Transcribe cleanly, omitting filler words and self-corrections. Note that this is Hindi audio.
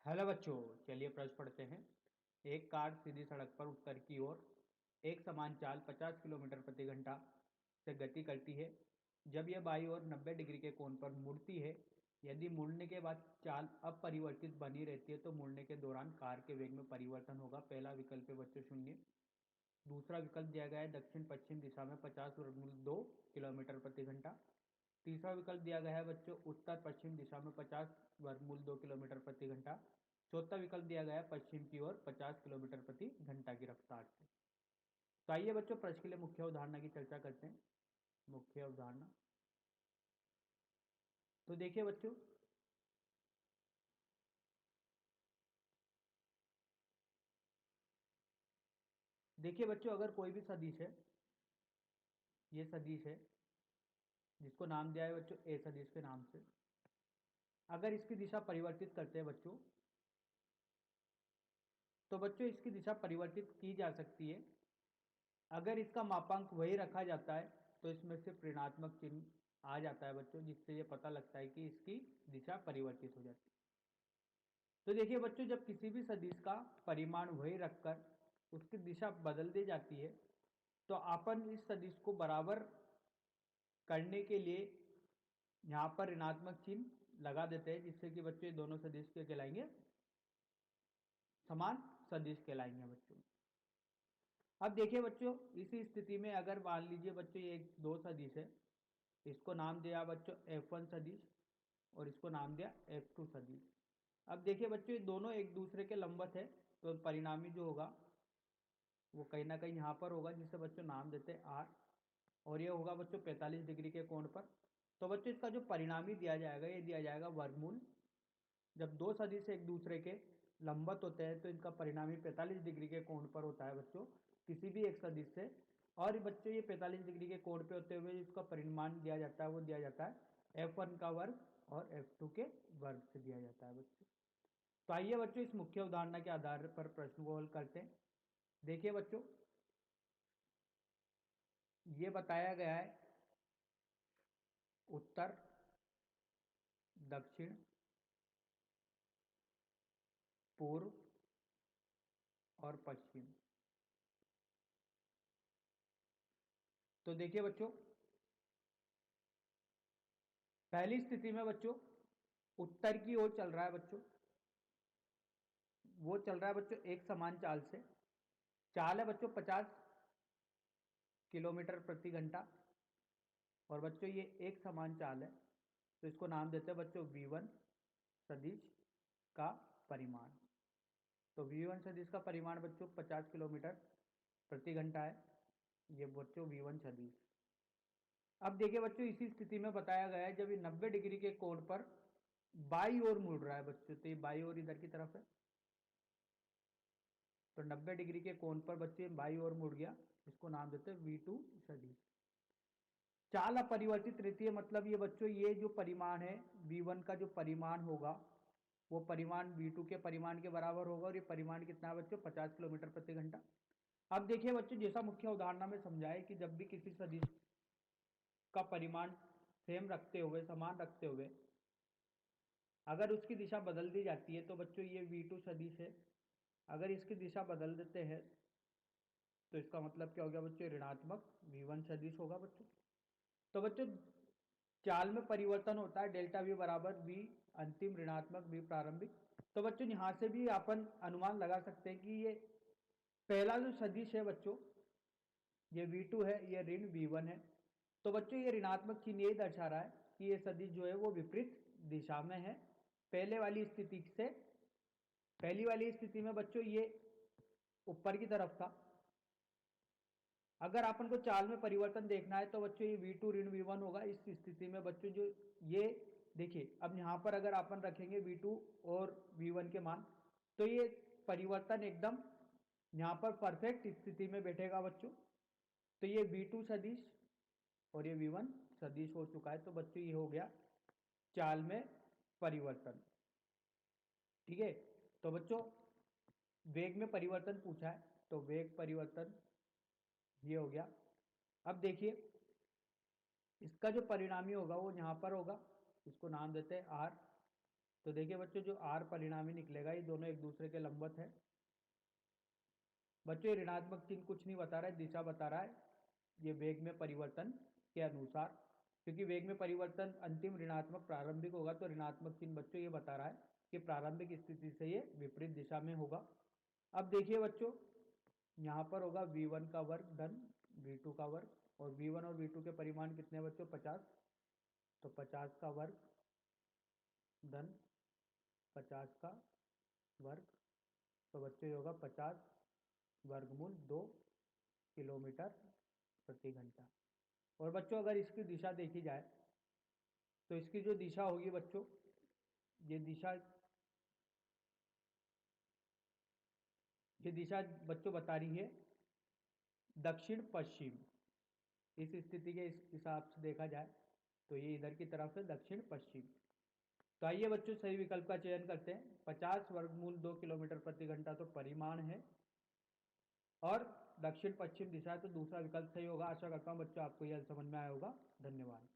हेलो बच्चों, चलिए प्रश्न पढ़ते हैं। एक कार सीधी सड़क पर उत्तर की ओर एक समान चाल 50 किलोमीटर प्रति घंटा से गति करती है। जब यह बाईं ओर 90 डिग्री के कोण पर मुड़ती है, यदि मुड़ने के बाद चाल अपरिवर्तित बनी रहती है तो मुड़ने के दौरान कार के वेग में परिवर्तन होगा। पहला विकल्प है बच्चों 0। दूसरा विकल्प दिया गया है दक्षिण पश्चिम दिशा में 50 वर्गमूल 2 किलोमीटर प्रति घंटा। तीसरा विकल्प दिया गया है बच्चों उत्तर पश्चिम दिशा में 50 वर्गमूल 2 किलोमीटर प्रति घंटा। चौथा विकल्प दिया गया है पश्चिम की ओर 50 किलोमीटर प्रति घंटा की रफ्तार से। तो आइए बच्चों प्रश्न के लिए मुख्य अवधारणा की चर्चा करते हैं। मुख्य अवधारणा तो देखिए बच्चों, अगर कोई भी सदिश है, ये सदिश है जिसको नाम दिया है बच्चों ए सदिश के नाम से। अगर इसकी दिशा परिवर्तित करते हैं बच्चों, तो बच्चों इसकी दिशा परिवर्तित की जा सकती है। अगर इसका मापांक वही रखा जाता है तो इसमें से ऋणात्मक चिन्ह आ जाता है बच्चों, जिससे ये पता लगता है कि इसकी दिशा परिवर्तित हो जाती है। तो देखिए बच्चों, जब किसी भी सदिश का परिमाण वही रखकर उसकी दिशा बदल दी जाती है तो अपन इस सदिश को बराबर करने के लिए यहाँ पर ऋणात्मक चिन्ह लगा देते हैं, जिससे कि बच्चों ये दोनों सदिश के कहलाएंगे समान सदिश कहलाएंगे बच्चों। अब देखिए बच्चों, इसी स्थिति में अगर मान लीजिए बच्चों ये एक दो सदिश है, इसको नाम दिया बच्चों F1 सदिश और इसको नाम दिया F2 सदिश। अब देखिए बच्चों, ये दोनों एक दूसरे के लंबवत है, तो परिणामी जो होगा वो कहीं ना कहीं यहाँ पर होगा, जिसे बच्चों नाम देते हैं R। और ये होगा बच्चों 45 डिग्री के कोण पर। तो बच्चों इसका जो परिणामी दिया जाएगा ये दिया जाएगा वर्गमूल। जब दो सदिश एक दूसरे के लंबवत होते हैं तो इनका परिणामी 45 डिग्री के कोण पर होता है बच्चों, किसी भी एक सदिश से। और बच्चों ये 45 डिग्री के कोण पे होते हुए इसका परिमाण दिया जाता है, वो दिया जाता है F1 का वर्ग और F2 के वर्ग से दिया जाता है बच्चों। तो आइए बच्चों इस मुख्य उदाहरण के आधार पर प्रश्न को हल करते हैं। देखिए बच्चों, ये बताया गया है उत्तर, दक्षिण, पूर्व और पश्चिम। तो देखिए बच्चों, पहली स्थिति में बच्चों उत्तर की ओर चल रहा है बच्चों, वो चल रहा है बच्चों एक समान चाल से। चाल है बच्चों 50 किलोमीटर प्रति घंटा। और बच्चों ये एक समान चाल है, तो इसको नाम देते हैं बच्चों V1 सदिश का परिमाण। तो V1 सदिश का परिमाण बच्चों 50 किलोमीटर प्रति घंटा है, ये बच्चों V1 सदिश। अब देखिए बच्चों, इसी स्थिति में बताया गया है जब ये 90 डिग्री के कोण पर बाई ओर मुड़ रहा है बच्चों, तो ये बाई ओर इधर की तरफ है, तो 90 डिग्री के कोण पर बच्चे बाई ओर मुड़ गया, इसको नाम देते हैं V2 सदिश। चाल अपरिवर्तित रहती है, मतलब ये बच्चों ये जो परिमाण है V1 का जो परिमाण होगा वो परिमाण V2 के परिमाण के बराबर होगा। और ये परिमाण कितना है बच्चों 50 किलोमीटर प्रति घंटा। अब देखिए बच्चों, जैसा मुख्य उदाहरण में समझाए कि जब भी किसी सदिश का परिमाण सेम रखते हुए, समान रखते हुए, अगर उसकी दिशा बदल दी जाती है तो बच्चों ये V2 सदिश है। अगर इसकी दिशा बदल देते हैं तो इसका मतलब क्या हो गया बच्चों, ऋणात्मक V1 सदिश होगा बच्चों। तो बच्चों चाल में परिवर्तन होता है, डेल्टा V बराबर V अंतिम ऋणात्मक V प्रारंभिक। तो बच्चों यहां से भी अपन अनुमान लगा सकते हैं कि ये पहला जो सदिश है बच्चों, ये V2 है, ये ऋण V1 है। तो बच्चों ये ऋणात्मक चिन्ह यही दर्शा रहा है कि ये सदिश जो है वो विपरीत दिशा में है पहले वाली स्थिति से। पहली वाली स्थिति में बच्चों ये ऊपर की तरफ था। अगर अपन को चाल में परिवर्तन देखना है तो बच्चों ये V2 ऋण V1 होगा। इस स्थिति में बच्चों जो ये देखिए, अब यहां पर अगर अपन रखेंगे V2 और V1 के मान, तो ये परिवर्तन एकदम यहां पर परफेक्ट स्थिति में बैठेगा बच्चों। तो ये V2 सदिश और ये V1 सदिश हो चुका है। तो बच्चों ये हो गया चाल में परिवर्तन। ठीक है, तो बच्चों वेग में परिवर्तन पूछा है, तो वेग परिवर्तन ये हो गया। अब देखिए इसका जो परिणामी होगा वो यहां पर होगा, इसको नाम देते हैं R। तो देखिए बच्चों, जो आर परिणामी निकलेगा ये दोनों एक दूसरे के लंबवत है। बच्चों ये ऋणात्मक चिन्ह कुछ नहीं बता रहा है, दिशा बता रहा है, ये वेग में परिवर्तन के अनुसार, क्योंकि वेग में परिवर्तन अंतिम ऋणात्मक प्रारंभिक होगा, तो ऋणात्मक चिन्ह बच्चों ये बता रहा है कि प्रारंभिक स्थिति से ये विपरीत दिशा में होगा। अब देखिए बच्चों, यहाँ पर होगा v1 का वर्ग धन v2 का वर्ग, और v1 और v2 के परिमाण कितने हैं बच्चों? 50। तो 50 का वर्ग धन 50 का वर्ग, तो बच्चों ये होगा 50 वर्गमूल 2 किलोमीटर प्रति घंटा। और बच्चों अगर इसकी दिशा देखी जाए तो इसकी जो दिशा होगी बच्चों, ये दिशा बच्चों बता रही है दक्षिण पश्चिम। इस स्थिति के इस हिसाब से देखा जाए तो ये इधर की तरफ है दक्षिण पश्चिम। तो आइए बच्चों सही विकल्प का चयन करते हैं। 50 वर्गमूल 2 किलोमीटर प्रति घंटा तो परिमाण है, और दक्षिण पश्चिम दिशा है, तो दूसरा विकल्प सही होगा। आशा करता हूँ बच्चों आपको यह समझ में आया होगा। धन्यवाद।